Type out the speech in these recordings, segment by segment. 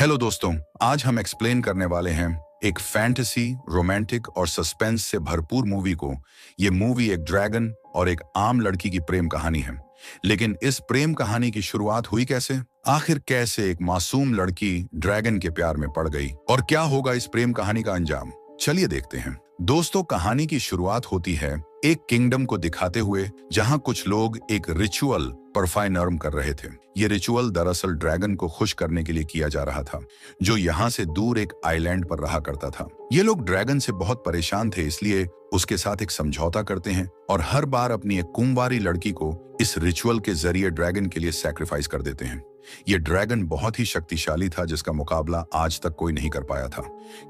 Hello दोस्तों, आज हम एक्सप्लेन करने वाले हैं एक फैंटेसी, रोमांटिक और सस्पेंस से भरपूर मूवी को। ये मूवी एक ड्रैगन और एक आम लड़की की प्रेम कहानी है। लेकिन इस प्रेम कहानी की शुरुआत हुई कैसे? आखिर कैसे एक मासूम लड़की ड्रैगन के प्यार में पड़ गई और क्या होगा इस प्रेम कहानी का अंजाम? चलिए देखते हैं। दोस्तों, कहानी की शुरुआत होती है एक किंगडम को दिखाते हुए जहां कुछ लोग एक रिचुअल परफॉर्म कर रहे थे। ये रिचुअल दरअसल ड्रैगन को खुश करने के लिए किया जा रहा था, जो यहाँ से दूर एक आइलैंड पर रहा करता था। ये लोग ड्रैगन से बहुत परेशान थे, इसलिए उसके साथ एक समझौता करते हैं और हर बार अपनी एक कुंवारी लड़की को इस रिचुअल के जरिए ड्रैगन के लिए सैक्रिफाइस कर देते हैं। ये ड्रैगन बहुत ही शक्तिशाली था, जिसका मुकाबला आज तक कोई नहीं कर पाया था,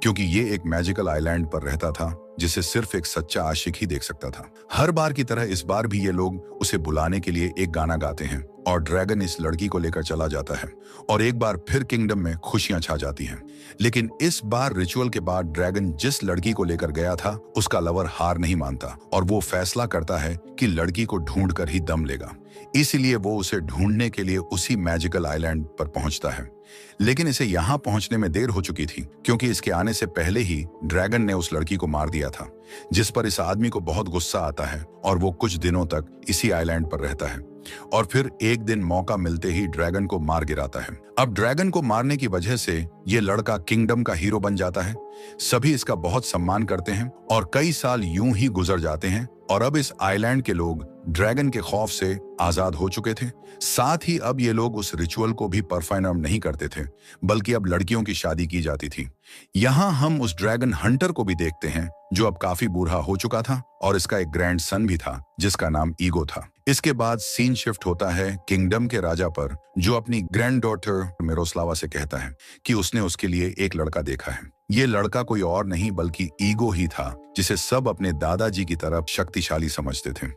क्योंकि ये एक मैजिकल आइलैंड पर रहता था जिसे सिर्फ एक सच्चा आशिक ही देख सकता था। हर बार की तरह इस बार भी ये लोग उसे बुलाने के लिए एक गाना गाते हैं और ड्रैगन इस लड़की को लेकर चला जाता है और एक बार फिर किंगडम में खुशियां छा जाती हैं। लेकिन इस बार रिचुअल के बाद ड्रैगन जिस लड़की को लेकर गया था उसका लवर हार नहीं मानता और वो फैसला करता है कि लड़की को ढूंढ कर ही दम लेगा। इसीलिए वो उसे ढूंढने के लिए उसी मैजिकल आइलैंड पर पहुंचता है। लेकिन इसे यहाँ पहुंचने में देर हो चुकी थी, क्योंकि इसके आने से पहले ही ड्रैगन ने उस लड़की को मार दिया था, जिस पर इस आदमी को बहुत गुस्सा आता है और वो कुछ दिनों तक इसी आइलैंड पर रहता है और फिर एक दिन मौका मिलते ही ड्रैगन को मार गिराता है। अब ड्रैगन को मारने की वजह से ये लड़का किंगडम का हीरो बन जाता है। सभी इसका बहुत सम्मान करते हैं और कई साल यूं ही गुजर जाते हैं और अब इस आइलैंड के लोग ड्रैगन के खौफ से आजाद हो चुके थे। साथ ही अब ये लोग उस रिचुअल को भी परफॉर्म नहीं करते थे, बल्कि अब लड़कियों की शादी की जाती थी। यहाँ हम उस ड्रैगन हंटर को भी देखते हैं, जो अब काफी बूढ़ा हो चुका था और इसका एक ग्रैंड सन भी था जिसका नाम ईगो था। इसके बाद सीन शिफ्ट होता है किंगडम के राजा पर, जो अपनी ग्रैंड डॉटर मिरोस्लावा से कहता है कि उसने उसके लिए एक लड़का देखा है। ये लड़का कोई और नहीं बल्कि ईगो ही था, जिसे सब अपने दादाजी की तरफ शक्तिशाली समझते थे।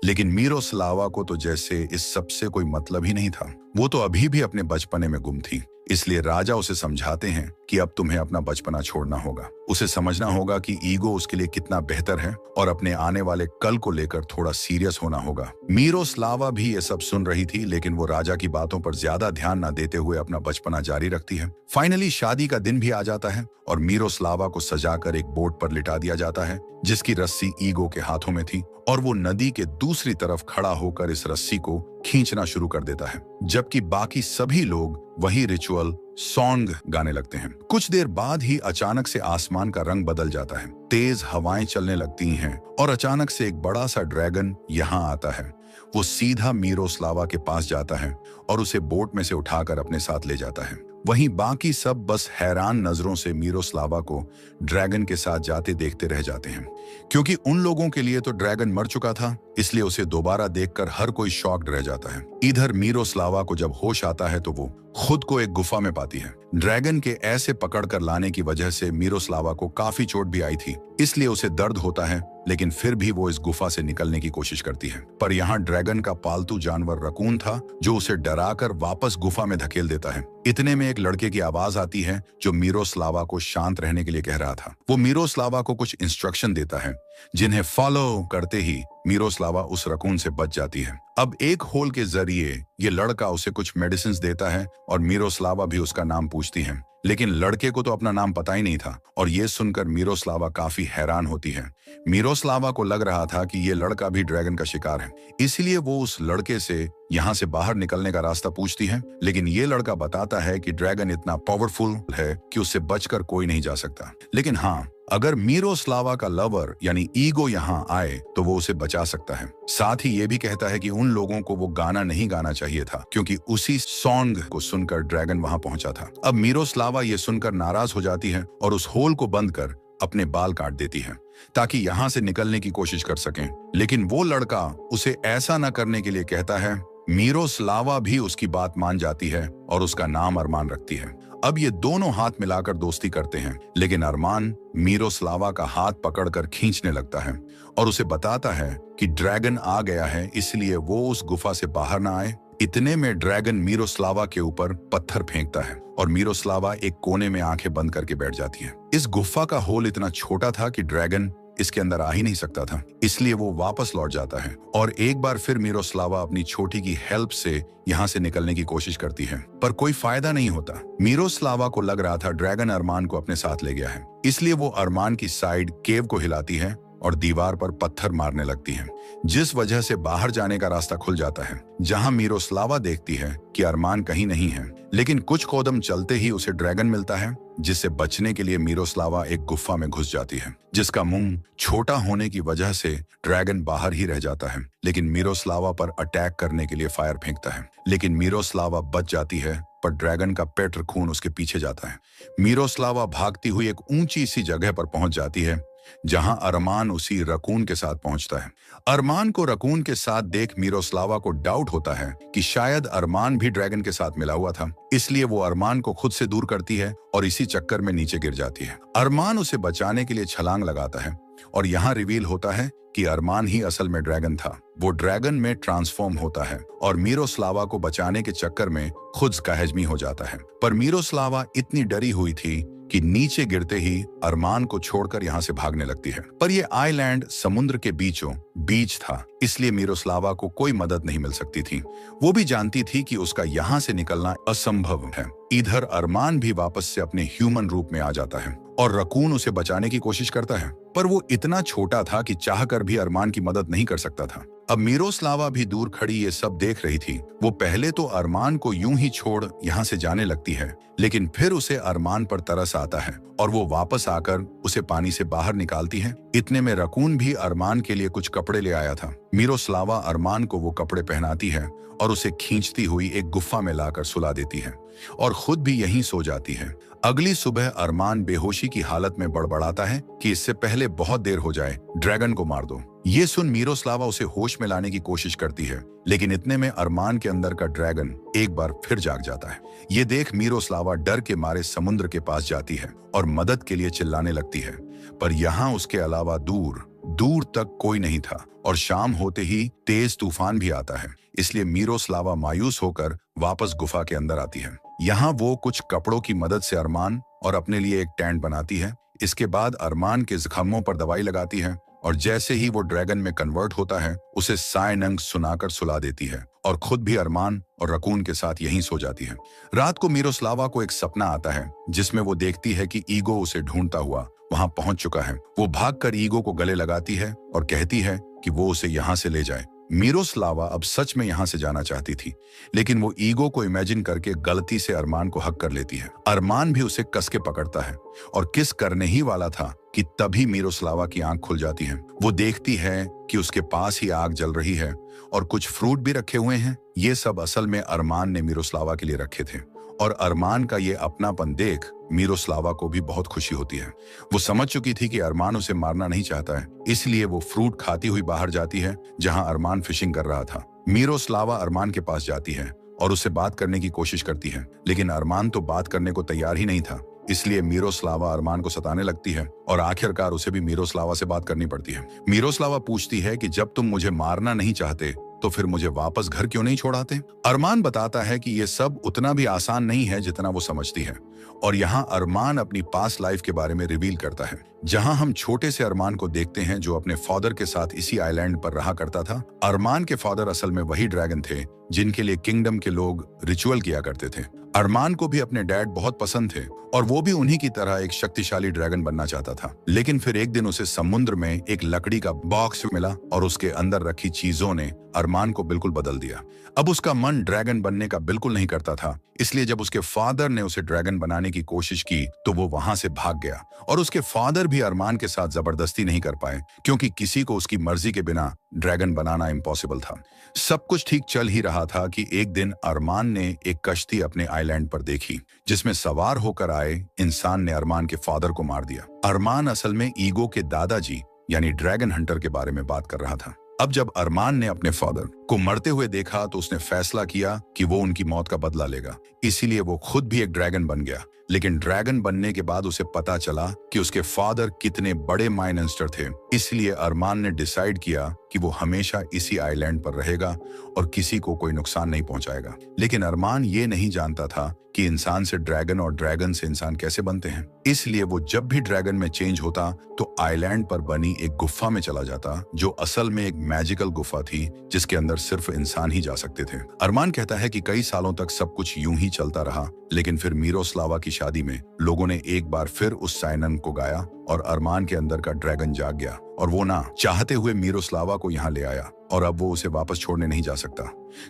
लेकिन मिरोस्लावा को तो जैसे इस सब से कोई मतलब ही नहीं था। वो तो अभी भी अपने बचपने में गुम थी। इसलिए राजा उसे समझाते हैं कि अब तुम्हें अपना बचपना छोड़ना होगा। उसे समझना होगा कि ईगो उसके लिए कितना बेहतर है और अपने आने वाले कल को लेकर थोड़ा सीरियस होना होगा। मिरोस्लावा भी ये सब सुन रही थी, लेकिन वो राजा की बातों पर ज्यादा ध्यान न देते हुए अपना बचपना जारी रखती है। फाइनली शादी का दिन भी आ जाता है और मिरोस्लावा को सजाकर एक बोट पर लिटा दिया जाता है, जिसकी रस्सी ईगो के हाथों में थी और वो नदी के दूसरी तरफ खड़ा होकर इस रस्सी को खींचना शुरू कर देता है, जबकि बाकी सभी लोग वही रिचुअल सॉन्ग गाने लगते हैं। कुछ देर बाद ही अचानक से आसमान का रंग बदल जाता है, तेज हवाएं चलने लगती हैं और अचानक से एक बड़ा सा ड्रैगन यहाँ आता है। वो सीधा मिरोस्लावा के पास जाता है और उसे बोट में से उठाकर अपने साथ ले जाता है। वहीं बाकी सब बस हैरान नजरों से मिरोस्लावा को ड्रैगन के साथ जाते देखते रह जाते हैं, क्योंकि उन लोगों के लिए तो ड्रैगन मर चुका था, इसलिए उसे दोबारा देखकर हर कोई शॉक्ड रह जाता है। इधर मिरोस्लावा को जब होश आता है तो वो खुद को एक गुफा में पाती है। ड्रैगन के ऐसे पकड़कर लाने की वजह से मिरोस्लावा को काफी चोट भी आई थी, इसलिए उसे दर्द होता है, लेकिन फिर भी वो इस गुफा से निकलने की कोशिश करती है। पर यहाँ ड्रैगन का पालतू जानवर रकून था, जो उसे डराकर वापस गुफा में धकेल देता है। इतने में एक लड़के की आवाज आती है, जो मिरोस्लावा को शांत रहने के लिए कह रहा था। वो मिरोस्लावा को कुछ इंस्ट्रक्शन देता है, जिन्हें फॉलो करते ही मिरोस्लावा उस रकून से बच जाती है। अब एक होल के जरिए ये लड़का उसे कुछ मेडिसिन देता है और मिरोस्लावा भी उसका नाम पूछती है, लेकिन लड़के को तो अपना नाम पता ही नहीं था और ये सुनकर मिरोस्लावा काफी हैरान होती है। मिरोस्लावा को लग रहा था कि ये लड़का भी ड्रैगन का शिकार है, इसलिए वो उस लड़के से यहाँ से बाहर निकलने का रास्ता पूछती है, लेकिन ये लड़का बताता है कि ड्रैगन इतना पावरफुल है कि उससे बचकर कोई नहीं जा सकता। लेकिन हाँ, अगर मिरोस्लावा का लवर यानी ईगो यहाँ आए तो वो उसे बचा सकता है। साथ ही ये भी कहता है कि उन लोगों को वो गाना नहीं गाना चाहिए था, क्योंकि उसी सॉन्ग को सुनकर ड्रैगन वहां पहुंचा था। अब मिरोस्लावा ये सुनकर नाराज हो जाती है और उस होल को बंद कर अपने बाल काट देती है, ताकि यहाँ से निकलने की कोशिश कर सकें। लेकिन वो लड़का उसे ऐसा न करने के लिए कहता है। मिरोस्लावा भी उसकी बात मान जाती है और उसका नाम अरमान रखती है। अब ये दोनों हाथ मिलाकर दोस्ती करते हैं, लेकिन अरमान मिरोस्लावा का हाथ पकड़कर खींचने लगता है और उसे बताता है कि ड्रैगन आ गया है, इसलिए वो उस गुफा से बाहर ना आए। इतने में ड्रैगन मिरोस्लावा के ऊपर पत्थर फेंकता है और मिरोस्लावा एक कोने में आंखें बंद करके बैठ जाती है। इस गुफा का होल इतना छोटा था कि ड्रैगन इसके अंदर आ ही नहीं सकता था, इसलिए वो वापस लौट जाता है और एक बार फिर मिरोस्लावा अपनी छोटी की हेल्प से यहाँ से निकलने की कोशिश करती है, पर कोई फायदा नहीं होता। मिरोस्लावा को लग रहा था ड्रैगन अरमान को अपने साथ ले गया है, इसलिए वो अरमान की साइड केव को हिलाती है और दीवार पर पत्थर मारने लगती है, जिस वजह से बाहर जाने का रास्ता खुल जाता है, जहां मिरोस्लावा देखती है कि अरमान कहीं नहीं है। लेकिन कुछ कदम चलते ही उसे ड्रैगन मिलता है, जिससे बचने के लिए मिरोस्लावा एक गुफा में घुस जाती है, जिसका मुंह छोटा होने की वजह से ड्रैगन बाहर ही रह जाता है। लेकिन मिरोस्लावा पर अटैक करने के लिए फायर फेंकता है, लेकिन मिरोस्लावा बच जाती है, पर ड्रैगन का पेट खून उसके पीछे जाता है। मिरोस्लावा भागती हुई एक ऊंची सी जगह पर पहुंच जाती है, जहां अरमान उसी रकून के साथ पहुंचता है। अरमान को रकून के साथ देख मिरोस्लावा को डाउट होता है कि शायद अरमान भी ड्रैगन के साथ मिला हुआ था, इसलिए वो अरमान को खुद से दूर करती है और इसी चक्कर में नीचे गिर जाती है। अरमान उसे बचाने के लिए छलांग लगाता है और यहाँ रिवील होता है कि अरमान ही असल में ड्रैगन था। वो ड्रैगन में ट्रांसफॉर्म होता है और मिरोस्लावा को बचाने के चक्कर में खुद कहजमी हो जाता है। पर मिरोस्लावा इतनी डरी हुई थी कि नीचे गिरते ही अरमान को छोड़कर यहाँ से भागने लगती है। पर यह आइलैंड समुद्र के बीचों बीच था, इसलिए मिरोस्लावा को कोई मदद नहीं मिल सकती थी। वो भी जानती थी कि उसका यहाँ से निकलना असंभव है। इधर अरमान भी वापस से अपने ह्यूमन रूप में आ जाता है और रकून उसे बचाने की कोशिश करता है, पर वो इतना छोटा था कि चाहकर भी अरमान की मदद नहीं कर सकता था। अब मिरोस्लावा भी दूर खड़ी ये सब देख रही थी। वो पहले तो अरमान को यूं ही छोड़ यहाँ से जाने लगती है, लेकिन फिर उसे अरमान पर तरस आता है और वो वापस आकर उसे पानी से बाहर निकालती है। इतने में रकून भी अरमान के लिए कुछ कपड़े ले आया था। मिरोस्लावा अरमान को वो कपड़े पहनाती है और उसे खींचती हुई एक गुफा में लाकर सुला देती है और खुद भी यहीं सो जाती है। अगली सुबह अरमान बेहोशी की हालत में बड़बड़ाता है कि इससे पहले बहुत देर हो जाए, ड्रैगन को मार दो। ये सुन मिरोस्लावा उसे होश में लाने की कोशिश करती है, लेकिन इतने में अरमान के अंदर का ड्रैगन एक बार फिर जाग जाता है। ये देख मिरोस्लावा डर के मारे समुद्र के पास जाती है और मदद के लिए चिल्लाने लगती है, पर यहाँ उसके अलावा दूर दूर तक कोई नहीं था और शाम होते ही तेज तूफान भी आता है। इसलिए मिरोस्लावा मायूस होकर वापस गुफा के अंदर आती है। यहाँ वो कुछ कपड़ों की मदद से अरमान और अपने लिए एक टेंट बनाती है। इसके बाद अरमान के जख्मों पर दवाई लगाती है और जैसे ही वो ड्रैगन में कन्वर्ट होता है, उसे सायनंग सुनाकर सुला देती है और खुद भी अरमान और रकून के साथ यहीं सो जाती है। रात को मिरोस्लावा को एक सपना आता है, जिसमें वो देखती है कि ईगो उसे ढूंढता हुआ वहां पहुंच चुका है। वो भागकर ईगो को गले लगाती है और कहती है कि वो उसे यहाँ से ले जाए। मिरोस्लावा अब सच में यहाँ से जाना चाहती थी, लेकिन वो ईगो को इमेजिन करके गलती से अरमान को हक कर लेती है। अरमान भी उसे कस के पकड़ता है और किस करने ही वाला था कि तभी मिरोस्लावा की आंख खुल जाती है। वो देखती है कि उसके पास ही आग जल रही है और कुछ फ्रूट भी रखे हुए हैं। ये सब असल में अरमान ने मिरोस्लावा के लिए रखे थे और अरमान का ये अपनापन देख मिरोस्लावा को भी बहुत खुशी होती है। वो समझ चुकी थी कि अरमान उसे मारना नहीं चाहता है, इसलिए वो फ्रूट खाती हुई बाहर जाती है जहां अरमान फिशिंग कर रहा था। मिरोस्लावा अरमान के पास जाती है और उससे बात करने की कोशिश करती है, लेकिन अरमान तो बात करने को तैयार ही नहीं था। इसलिए मिरोस्लावा अरमान को सताने लगती है और आखिरकार उसे भी मिरोस्लावा से बात करनी पड़ती है। मिरोस्लावा पूछती है कि जब तुम मुझे मारना नहीं चाहते तो फिर मुझे वापस घर क्यों नहीं छोड़ाते? अरमान बताता है कि ये सब उतना भी आसान नहीं है जितना वो समझती है और यहाँ अरमान अपनी पास्ट लाइफ के बारे में रिवील करता है, जहां हम छोटे से अरमान को देखते हैं जो अपने फादर के साथ इसी आइलैंड पर रहा करता था। अरमान के फादर असल में वही ड्रैगन थे जिनके लिए किंगडम के लोग रिचुअल किया करते थे। अरमान को भी अपने डैड बहुत पसंद थे और वो भी उन्हीं की तरह एक शक्तिशाली ड्रैगन बनना चाहता था। लेकिन फिर एक दिन उसे समुद्र में एक लकड़ी का बॉक्स मिला और उसके अंदर रखी चीजों ने अरमान को बिल्कुल बदल दिया। अब उसका मन ड्रैगन बनने का बिल्कुल नहीं करता था, इसलिए जब उसके फादर ने उसे ड्रैगन बनाने की कोशिश की तो वो वहां से भाग गया और उसके फादर भी अरमान के साथ जबरदस्ती नहीं कर पाए, क्योंकि किसी को उसकी मर्जी के बिना ड्रैगन बनाना इम्पॉसिबल था। सब कुछ ठीक चल ही रहा था कि एक दिन अरमान ने एक कश्ती अपने आइलैंड पर देखी, जिसमें सवार होकर आए इंसान ने अरमान के फादर को मार दिया। अरमान असल में ईगो के दादाजी यानी ड्रैगन हंटर के बारे में बात कर रहा था। अब जब अरमान ने अपने फादर को मरते हुए देखा तो उसने फैसला किया कि वो उनकी मौत का बदला लेगा, इसीलिए वो खुद भी एक ड्रैगन बन गया। लेकिन ड्रैगन बनने के बाद उसे पता चला कि उसके फादर कितने बड़े माइंड थे, इसलिए अरमान ने डिसाइड किया कि वो हमेशा इसी आइलैंड पर रहेगा और किसी को कोई नुकसान नहीं पहुंचाएगा। लेकिन अरमान ये नहीं जानता था कि इंसान से ड्रैगन और ड्रैगन से इंसान कैसे बनते हैं। इसलिए वो जब भी ड्रैगन में चेंज होता तो आइलैंड पर बनी एक गुफा में चला जाता, जो असल में एक मैजिकल गुफा थी जिसके अंदर सिर्फ इंसान ही जा सकते थे। अरमान कहता है कि कई सालों तक सब कुछ यूं ही चलता रहा, लेकिन फिर मिरोस्लावा की शादी में लोगों ने एक बार फिर उस साइनन को गाया और अरमान के अंदर का ड्रैगन जाग गया और वो ना चाहते हुए मिरोस्लावा को यहाँ ले आया। और अब वो उसे वापस छोड़ने नहीं जा सकता,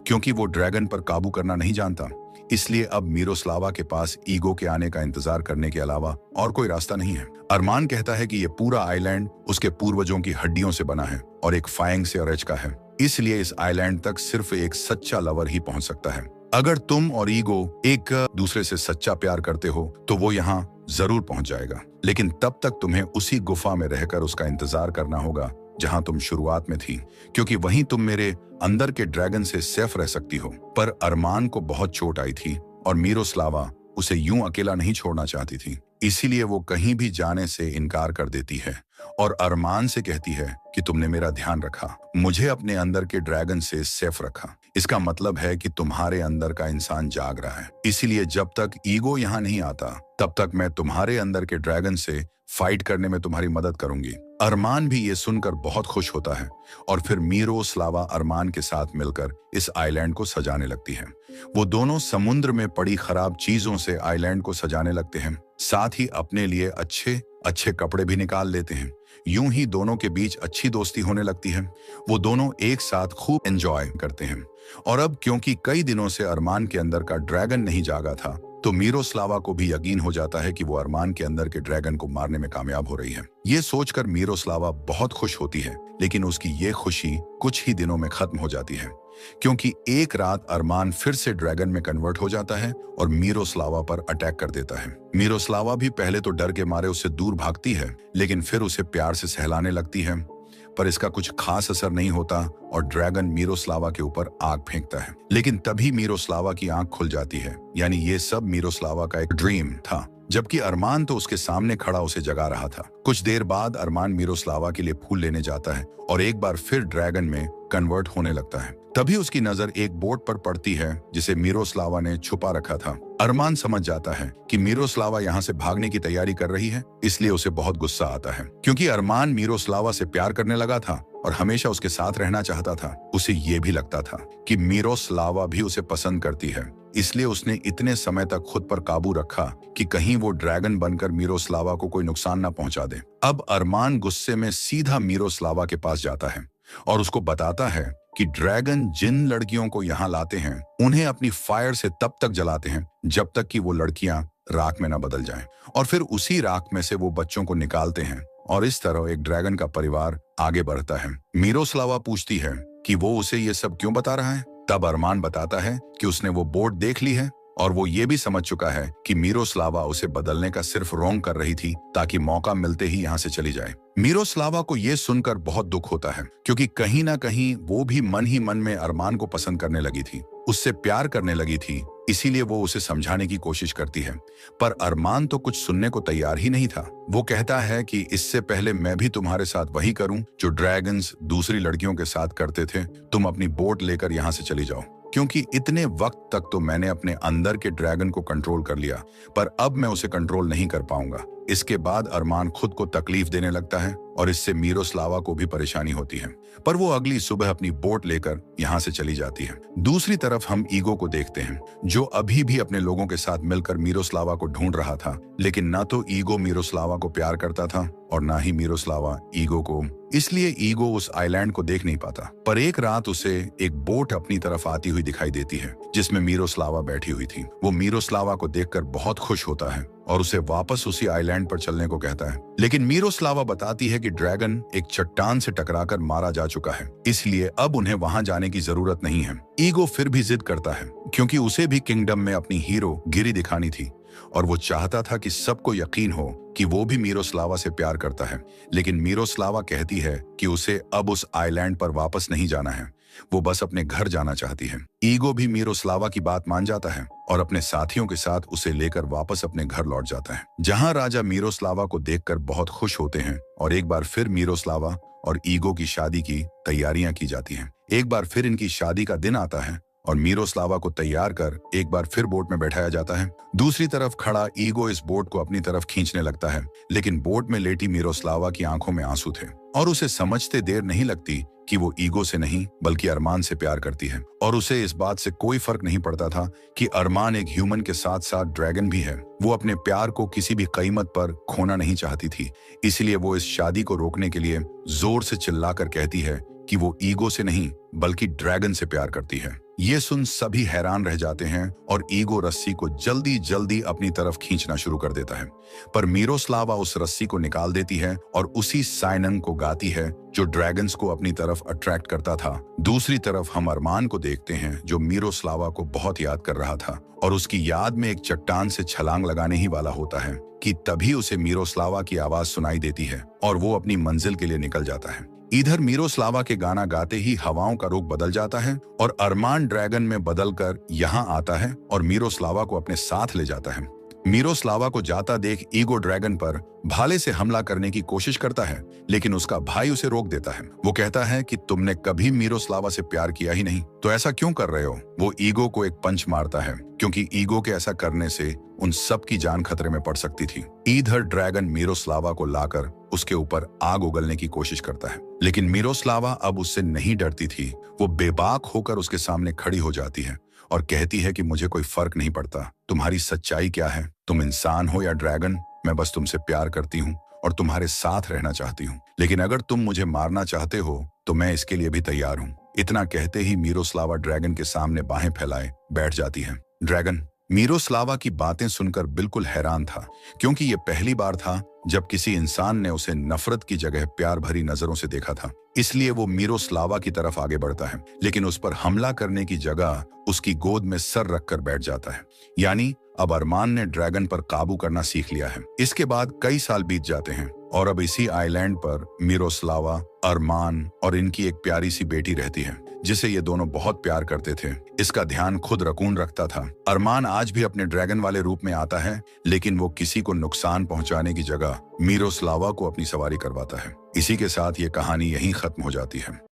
क्योंकि वो ड्रैगन पर काबू करना नहीं जानता। इसलिए अब मिरोस्लावा के पास ईगो के आने का इंतजार करने के अलावा और कोई रास्ता नहीं है। अरमान कहता है कि ये पूरा आइलैंड उसके पूर्वजों की हड्डियों से बना है और एक फाइंग से अरेज का है। इसलिए इस आइलैंड तक सिर्फ एक सच्चा लवर ही पहुंच सकता है। अगर तुम और ईगो एक दूसरे से सच्चा प्यार करते हो तो वो यहाँ जरूर पहुंच जाएगा, लेकिन तब तक तुम्हें उसी गुफा में रहकर उसका इंतजार करना होगा जहां तुम शुरुआत में थी, क्योंकि वहीं तुम मेरे अंदर के ड्रैगन से सेफ रह सकती हो। पर अरमान को बहुत चोट आई थी और मिरोस्लावा उसे यूं अकेला नहीं छोड़ना चाहती थी, इसीलिए वो कहीं भी जाने से इनकार कर देती है और अरमान से कहती है कि तुमने मेरा ध्यान रखा, मुझे अपने अंदर के ड्रैगन से सेफ रखा। इसका मतलब है कि तुम्हारे अंदर का इंसान जाग रहा है, इसीलिए जब तक ईगो यहाँ नहीं आता तब तक मैं तुम्हारे अंदर के ड्रैगन से फाइट करने में तुम्हारी मदद करूंगी। अरमान भी ये सुनकर बहुत खुश होता है और फिर मिरोस्लावा अरमान के साथ मिलकर इस आइलैंड को सजाने लगती है। वो दोनों समुद्र में पड़ी खराब चीजों से आइलैंड को सजाने लगते हैं, साथ ही अपने लिए अच्छे अच्छे कपड़े भी निकाल लेते हैं। यूं ही दोनों के बीच अच्छी दोस्ती होने लगती है। वो दोनों एक साथ खूब एंजॉय करते हैं और अब क्योंकि कई दिनों से अरमान के अंदर का ड्रैगन नहीं जागा था, तो मिरोस्लावा को भी यकीन हो जाता है कि वो अरमान के अंदर के ड्रैगन को मारने में कामयाब हो रही है। ये सोचकर मिरोस्लावा बहुत खुश होती है, लेकिन उसकी ये खुशी कुछ ही दिनों में खत्म हो जाती है, क्योंकि एक रात अरमान फिर से ड्रैगन में कन्वर्ट हो जाता है और मिरोस्लावा पर अटैक कर देता है। मिरोस्लावा भी पहले तो डर के मारे उससे दूर भागती है, लेकिन फिर उसे प्यार से सहलाने लगती है, पर इसका कुछ खास असर नहीं होता और ड्रैगन मिरोस्लावा के ऊपर आग फेंकता है। लेकिन तभी मिरोस्लावा की आंख खुल जाती है, यानी ये सब मिरोस्लावा का एक ड्रीम था, जबकि अरमान तो उसके सामने खड़ा उसे जगा रहा था। कुछ देर बाद अरमान मिरोस्लावा के लिए फूल लेने जाता है और एक बार फिर ड्रैगन में कन्वर्ट होने लगता है। तभी उसकी नजर एक बोट पर पड़ती है जिसे मिरोस्लावा ने छुपा रखा था। अरमान समझ जाता है कि मिरोस्लावा यहाँ से भागने की तैयारी कर रही है, इसलिए उसे बहुत गुस्सा आता है, क्योंकि अरमान मिरोस्लावा से प्यार करने लगा था और हमेशा उसके साथ रहना चाहता था। उसे ये भी लगता था कि मिरोस्लावा भी उसे पसंद करती है, इसलिए उसने इतने समय तक खुद पर काबू रखा कि कहीं वो ड्रैगन बनकर मिरोस्लावा को कोई नुकसान न पहुंचा दे। अब अरमान गुस्से में सीधा मिरोस्लावा के पास जाता है और उसको बताता है कि ड्रैगन जिन लड़कियों को यहाँ लाते हैं उन्हें अपनी फायर से तब तक जलाते हैं जब तक कि वो लड़कियां राख में न बदल जाएं, और फिर उसी राख में से वो बच्चों को निकालते हैं और इस तरह एक ड्रैगन का परिवार आगे बढ़ता है। मिरोस्लावा पूछती है कि वो उसे ये सब क्यों बता रहा है। तब अरमान बताता है कि उसने वो बोट देख ली है और वो ये भी समझ चुका है कि मिरोस्लावा उसे बदलने का सिर्फ रोंग कर रही थी ताकि मौका मिलते ही यहाँ से चली जाए। मिरोस्लावा को ये सुनकर बहुत दुख होता है, क्योंकि कहीं ना कहीं वो भी मन ही मन में अरमान को पसंद करने लगी थी, उससे प्यार करने लगी थी, इसीलिए वो उसे समझाने की कोशिश करती है। पर अरमान तो कुछ सुनने को तैयार ही नहीं था। वो कहता है कि इससे पहले मैं भी तुम्हारे साथ वही करूं जो ड्रैगन्स दूसरी लड़कियों के साथ करते थे। तुम अपनी बोट लेकर यहाँ से चली जाओ, क्योंकि इतने वक्त तक तो मैंने अपने अंदर के ड्रैगन को कंट्रोल कर लिया, पर अब मैं उसे कंट्रोल नहीं कर पाऊंगा। इसके बाद अरमान खुद को तकलीफ देने लगता है और इससे मिरोस्लावा को भी परेशानी होती है, पर वो अगली सुबह अपनी बोट लेकर यहाँ से चली जाती है। दूसरी तरफ हम ईगो को देखते हैं, जो अभी भी अपने लोगों के साथ मिलकर मिरोस्लावा को ढूंढ रहा था, लेकिन न तो ईगो मिरोस्लावा को प्यार करता था और ना ही मिरोस्लावा ईगो को, इसलिए ईगो उस आइलैंड को देख नहीं पाता। पर एक रात उसे एक बोट अपनी तरफ आती हुई दिखाई देती है जिसमें मिरोस्लावा बैठी हुई थी। वो मिरोस्लावा को देखकर बहुत खुश होता है और उसे वापस उसी आइलैंड पर चलने को कहता है, लेकिन मिरोस्लावा बताती है कि ड्रैगन एक चट्टान से टकराकर मारा जा चुका है, इसलिए अब उन्हें वहां जाने की जरूरत नहीं है। ईगो फिर भी जिद करता है, क्योंकि उसे भी किंगडम में अपनी हीरो गिरी दिखानी थी और वो चाहता था कि सबको यकीन हो कि वो भी मिरोस्लावा से प्यार करता है। लेकिन मिरोस्लावा कहती है कि उसे अब उस आइलैंड पर वापस नहीं जाना है, वो बस अपने घर जाना चाहती है। ईगो भी मिरोस्लावा की बात मान जाता है और अपने साथियों के साथ उसे लेकर वापस अपने घर लौट जाता है, जहां राजा मिरोस्लावा को देखकर बहुत खुश होते हैं और एक बार फिर मिरोस्लावा और ईगो की शादी की तैयारियां की जाती हैं। एक बार फिर इनकी शादी का दिन आता है और मिरोस्लावा को तैयार कर एक बार फिर बोट में बैठाया जाता है। दूसरी तरफ खड़ा ईगो इस बोट को अपनी तरफ खींचने लगता है, लेकिन बोट में लेटी मिरोस्लावा की आंखों में आंसू थे और उसे समझते देर नहीं लगती कि वो ईगो से नहीं बल्कि अरमान से प्यार करती है और उसे इस बात से कोई फर्क नहीं पड़ता था कि अरमान एक ह्यूमन के साथ साथ ड्रैगन भी है। वो अपने प्यार को किसी भी कीमत पर खोना नहीं चाहती थी, इसलिए वो इस शादी को रोकने के लिए जोर से चिल्लाकर कहती है कि वो ईगो से नहीं बल्कि ड्रैगन से प्यार करती है। ये सुन सभी हैरान रह जाते हैं और ईगो रस्सी को जल्दी जल्दी अपनी तरफ खींचना शुरू कर देता है, पर मिरोस्लावा उस रस्सी को निकाल देती है और उसी साइनन को गाती है जो ड्रैगन्स को अपनी तरफ अट्रैक्ट करता था। दूसरी तरफ हम अरमान को देखते हैं जो मिरोस्लावा को बहुत याद कर रहा था और उसकी याद में एक चट्टान से छलांग लगाने ही वाला होता है कि तभी उसे मिरोस्लावा की आवाज सुनाई देती है और वो अपनी मंजिल के लिए निकल जाता है। इधर मिरोस्लावा के गाना गाते ही हवाओं का रुख बदल जाता है और अरमान ड्रैगन में बदलकर यहाँ आता है और मिरोस्लावा को अपने साथ ले जाता है। मिरोस्लावा को जाता देख ईगो ड्रैगन पर भाले से हमला करने की कोशिश करता है, लेकिन उसका भाई उसे रोक देता है। वो कहता है कि तुमने कभी मिरोस्लावा से प्यार किया ही नहीं, तो ऐसा क्यों कर रहे हो। वो ईगो को एक पंच मारता है क्योंकि ईगो के ऐसा करने से उन सब की जान खतरे में पड़ सकती थी। इधर ड्रैगन मिरोस्लावा को लाकर उसके ऊपर आग उगलने की कोशिश करता है, लेकिन मिरोस्लावा अब उससे नहीं डरती थी। वो बेबाक होकर उसके सामने खड़ी हो जाती है और कहती है कि मुझे कोई फर्क नहीं पड़ता तुम्हारी सच्चाई क्या है, तुम इंसान हो या ड्रैगन, मैं बस तुमसे प्यार करती हूँ और तुम्हारे साथ रहना चाहती हूँ, लेकिन अगर तुम मुझे मारना चाहते हो तो मैं इसके लिए भी तैयार हूँ। इतना कहते ही मिरोस्लावा ड्रैगन के सामने बाहें फैलाए बैठ जाती है। ड्रैगन मिरोस्लावा की बातें सुनकर बिल्कुल हैरान था, क्योंकि ये पहली बार था जब किसी इंसान ने उसे नफरत की जगह प्यार भरी नजरों से देखा था। इसलिए वो मिरोस्लावा की तरफ आगे बढ़ता है, लेकिन उस पर हमला करने की जगह उसकी गोद में सर रखकर बैठ जाता है। यानी अब अरमान ने ड्रैगन पर काबू करना सीख लिया है। इसके बाद कई साल बीत जाते हैं और अब इसी आइलैंड पर मिरोस्लावा, अरमान और इनकी एक प्यारी सी बेटी रहती है, जिसे ये दोनों बहुत प्यार करते थे। इसका ध्यान खुद रकून रखता था। अरमान आज भी अपने ड्रैगन वाले रूप में आता है, लेकिन वो किसी को नुकसान पहुंचाने की जगह मिरोस्लावा को अपनी सवारी करवाता है। इसी के साथ ये कहानी यहीं खत्म हो जाती है।